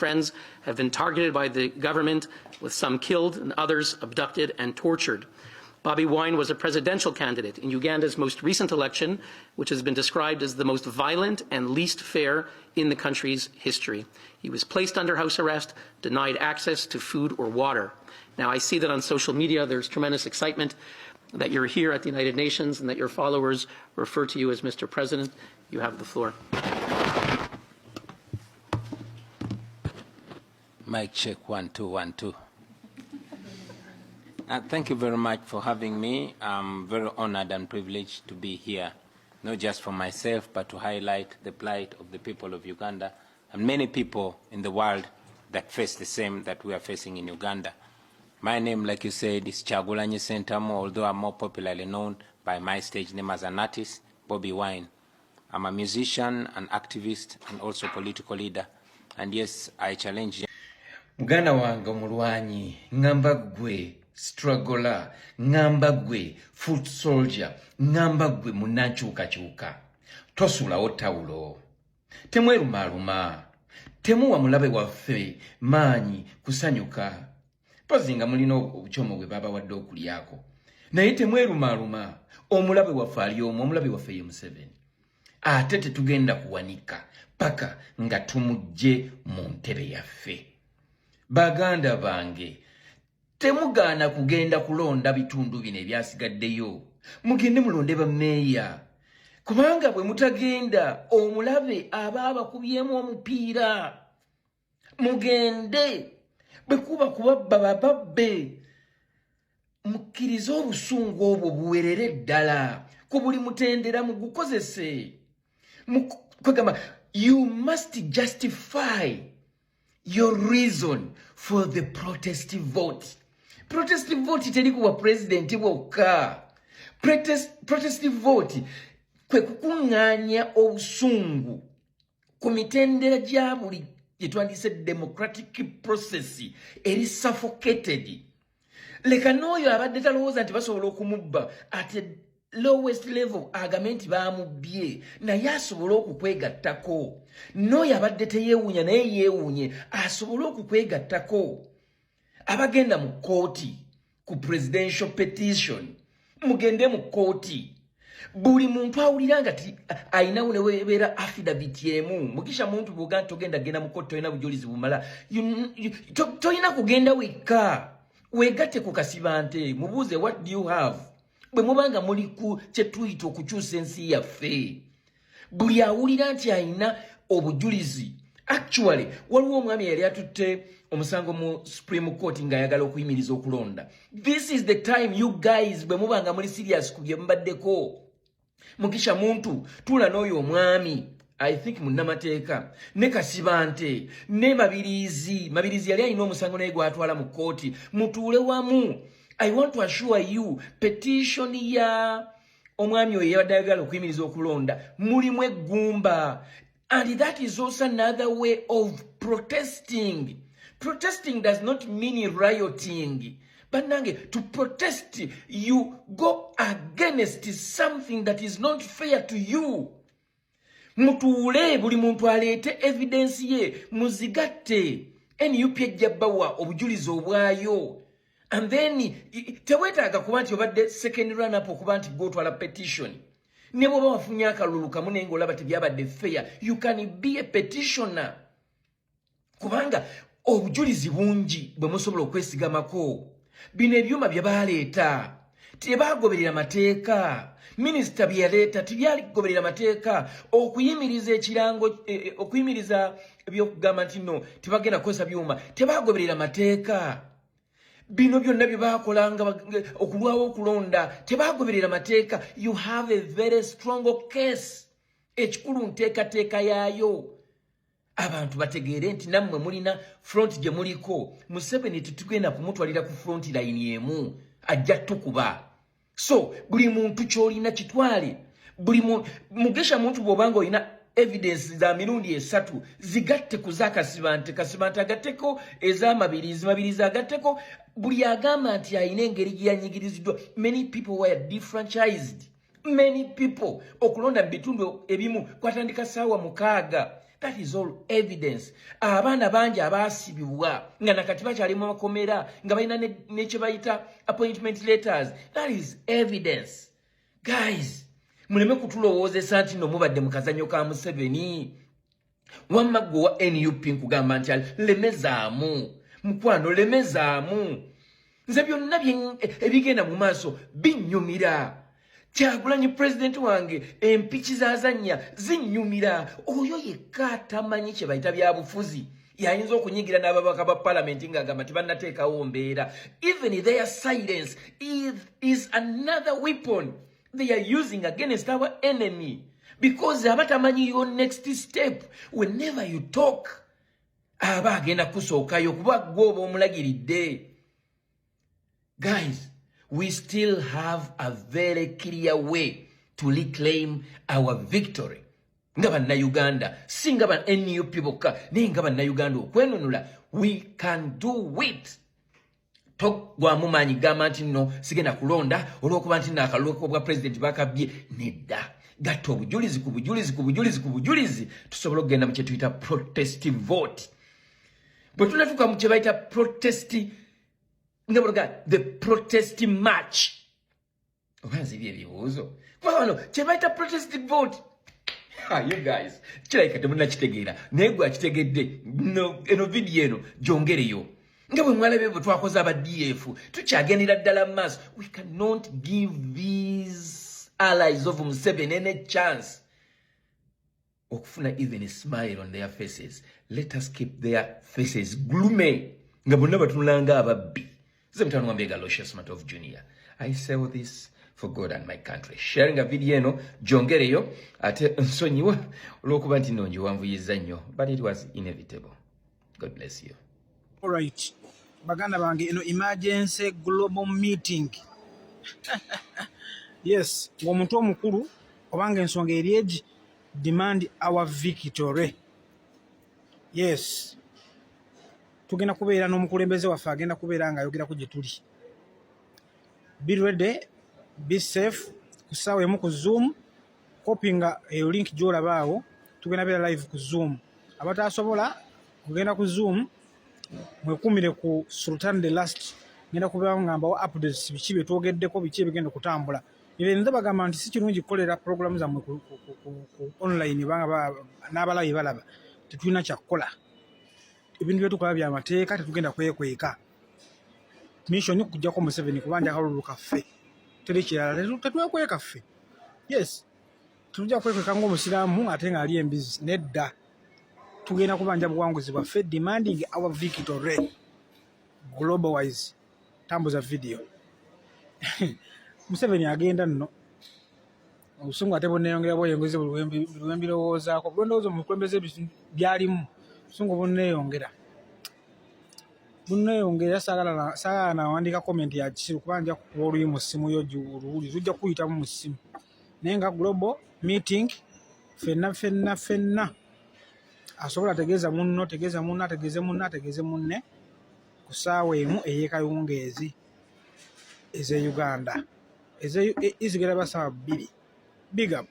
friends have been targeted by the government, with some killed and others abducted and tortured. Bobi Wine was a presidential candidate in Uganda's most recent election, which has been described as the most violent and least fair in the country's history. He was placed under house arrest, denied access to food or water. Now, I see that on social media there's tremendous excitement that you're here at the United Nations and that your followers refer to you as Mr. President. You have the floor. Mic check, 1 2 1 2. Thank you very much for having me. I'm very honored and privileged to be here, not just for myself, but to highlight the plight of the people of Uganda and many people in the world that face the same that we are facing in Uganda. My name, like you said, is Kyagulanyi Ssentamu, although I'm more popularly known by my stage name as an artist, Bobi Wine. I'm a musician, an activist, and also political leader. And yes, I challenge Muganda wange omulwanyi, ngamba gwe struggler, ngamba gwe foot soldier, ngamba gwe munankyukakyuka. Tosulawo tawulo. Temwerumaaluma. Temuwa mulabe waffe maanyi kusanyuka. Pazinga mulina obukyomo bwe baba wadde okulyako. Naye temwerumaaluma. Omulabe waffe ali omu, omulabe waffe ye Museveni. Ate tetugenda kuwanika paka nga tumugye mu ntebe yaffe. Baganda bange, temugaana kugenda kulonda bitundu bino ebyasigaddeyo. Mugende mulonde bammeeya. Kubanga bwe mutagenda omulabe aba abakubyemu omupiira. Mugende bwe kuba kubabba bababbe. Mukkirize obusungu obwo buwerere ddala ku buli mutendera mugukozese. You must justify your reason for the protest vote. Protest vote teri kuwa president wokka. Protest vote kwe kukuŋŋaanya obusungu ku mitendera gya buli gye twandise democratic process eri suffocated. Leka n'oyo abadde talowooza nti basobola okumubba at a lowest level agambe nti baamubbye naye asobola okukwegattako. N'oyo abadde teyeewuunya naye yeewuunye asobola okukwegattako. Abagenda mu kkooti ku presidential petition mugende mu kkooti. Buli muntu awulira nga ayinawo ne weebeera affidavit emu. Mugisha muntu bw'ogamba togenda genda mu kkooti tolina bujulizi bumala. Tolina kugenda wekka. Weegatte ku kasibante mubuuze what do you have. Bwe mubanga muli ku kye tuyita okukyusa ensi yaffe. Buli awulira nti ayina obujulizi. Actually, waliwo omwami yali atutte omusango mu Supreme Court nga ayagala okuyimiriza okulonda. This is the time you guys bwe mubanga muli serious ku bye mubaddeko. Mugisha muntu tula n'oyo omwami I think munnamateeka ne kasibante ne mabirizi yali alina omusango naye gwatwala mu kkooti mutuule wamu. I want to assure you petition ya omwami oyo yabadde ayagala okuyimiriza okulonda mulimu eggumba. And that is also another way of protesting. Protesting does not mean rioting. But nange, to protest, you go against something that is not fair to you. Mutuule buli muntu aleete evidence ye muzigatte NUP ejja bawa obujulizi obwayo. And then tewetaaga kuba nti obadde second run up okuba nti gwotwala petition. Ne bw'oba wafunye akalulu kamu naye ng'olaba tebyabadde fair, you can be a petitioner. Kubanga obujulizi bungi bwe musobola okwesigamako. Bino ebyuma bye baaleeta tebaagoberera mateeka. Minisita bye yaleeta tebyagoberera mateeka. Okuyimiriza ekirango okuyimiriza ebyokugamba nti no tebagenda kukozesa byuma tebaagoberera mateeka. Bino byonna bye baakolanga okulwawo okulonda tebaagoberera mateeka. You have a very strong case. Ekikulu nteekateeka yaayo. Abantu bategeere nti nammwe mulina front gye muliko. Museveni tetugenda kumutwalira ku front line emu ajja tukuba. So buli muntu kyolina kitwale. Mugisha muntu bw'obanga olina evidence za mirundi esatu zigatte ku zakasibante kasibante agatteko ez'amabirizi agatteko buli agamba nti ayina engeri gye yanyigiriziddwa. Many people were defranchised. Many people okulonda mu bitundu ebimu kwatandika ssaawa 6. That is all evidence. Abaana bangi abaasibibwa nga nakati bakyali mu makomera nga balina ne kye bayita appointment letters. That is evidence. Guys, muleme kutulowoozesa nti no mubadde mu kazannyo ka Museveni. Wamma gwe wa NUP nkugamba nti lemezaamu. Mukwano lemezaamu. Nze byonna ebigenda mu maaso binnyumira. Kyagulanyi president wange empiki zazanya zinnyumira. Oyo yekka atamanyi kye bayita byabufuzi yayinza okunyigira n'ababaka ba parliament ng'agamba tebannateekawo mbeera. Even their silence is another weapon they are using against our enemy, because abatamanyi your next step. Whenever you talk aba agenda kusookayo kuba gwoba omulagiridde. Guys, we still have a very clear way to reclaim our victory. Nga bannayuganda, si nga ba NUP bokka, naye nga bannayuganda okwenunula, we can do it. Togwamu maanyi gamba nti nno sigenda kulonda olw'okuba nti n'akalulu bwa president bakabye. Nedda. Gatta obujulizi ku bujulizi ku bujulizi ku bujulizi tusobole okugenda mu kye tuyita protest vote. Bwe tunatuuka mu kye bayita protest, the protest march. Obanzi ebibuuzo. Wano, kye bayita protest vote. You guys, kirabika temunnakitegeera. Naye gwe akitegedde, eno video eno gyongereyo. Nga bwe mwalabye bwe twakoze aba DF, tukyagendera ddala mu maaso. We cannot give these allies of Museveni any chance okufuna even a smile on their faces. Let us keep their faces gloomy. Nga bonna batunulanga ababbi. Zemtano Wambega Aloysius Matov Jr. I say all this for God and my country. Sharing a video eno jongereyo ate nsonyiwa olw'okuba nti nno njiwanvuyizza nnyo, but it was inevitable. God bless you. All right. Baganda bange eno emergency global meeting. Yes, ng'omuntu omukulu obanga ensonga eri egi demand our victory. Yes. Tugenda kubeera n'omukulembeze waffe agenda kubeera nga ayogerako gye tuli. Be ready, be safe. Ku ssaawa emu ku Zoom, kopinga eyo link gy'olaba awo, tugenda beera live ku Zoom. Abataasobola kugenda ku Zoom, mwekumire ku Sultan the Last, ngenda kubeera ngamba updates biki bye twogeddeko, biki ebigenda kutambula. Nze bagamba nti si kirungi kukolera programu zammwe ku online banga n'abalabi balaba. Tetulina kyakukola. Ebintu byetukola bya mateeka, tetugenda kwekweka. Mission kujjako Museveni kubanja akalulu kaffe. Teri kirala, tetwekweka ffe. Yes. Tujja kwekweka ng'omusiraamu ate ng'ali embizi. Nedda. Tugenda kubanja buwanguzi bwaffe, demanding our victory. Global wise. Tambuza video. Museveni agenda nno. Obusungu ate bonneyongera bweyongeze buli mbirowoozaako. Bulondowooza omukulembeze byalimu. Obusungu bonneyongera. Bunneyongera saagala nawandika comment ya kisiru kuba nja kukuba oluyi mu ssimu yo oluwuli lujja kuyitamu mu ssimu. Naye nga global meeting ffenna asobola ategeeza munno, ategeeze munne ku ssaawa emu ey'ekayungeezi ez'e Uganda. Izigera basaba 2. Big up.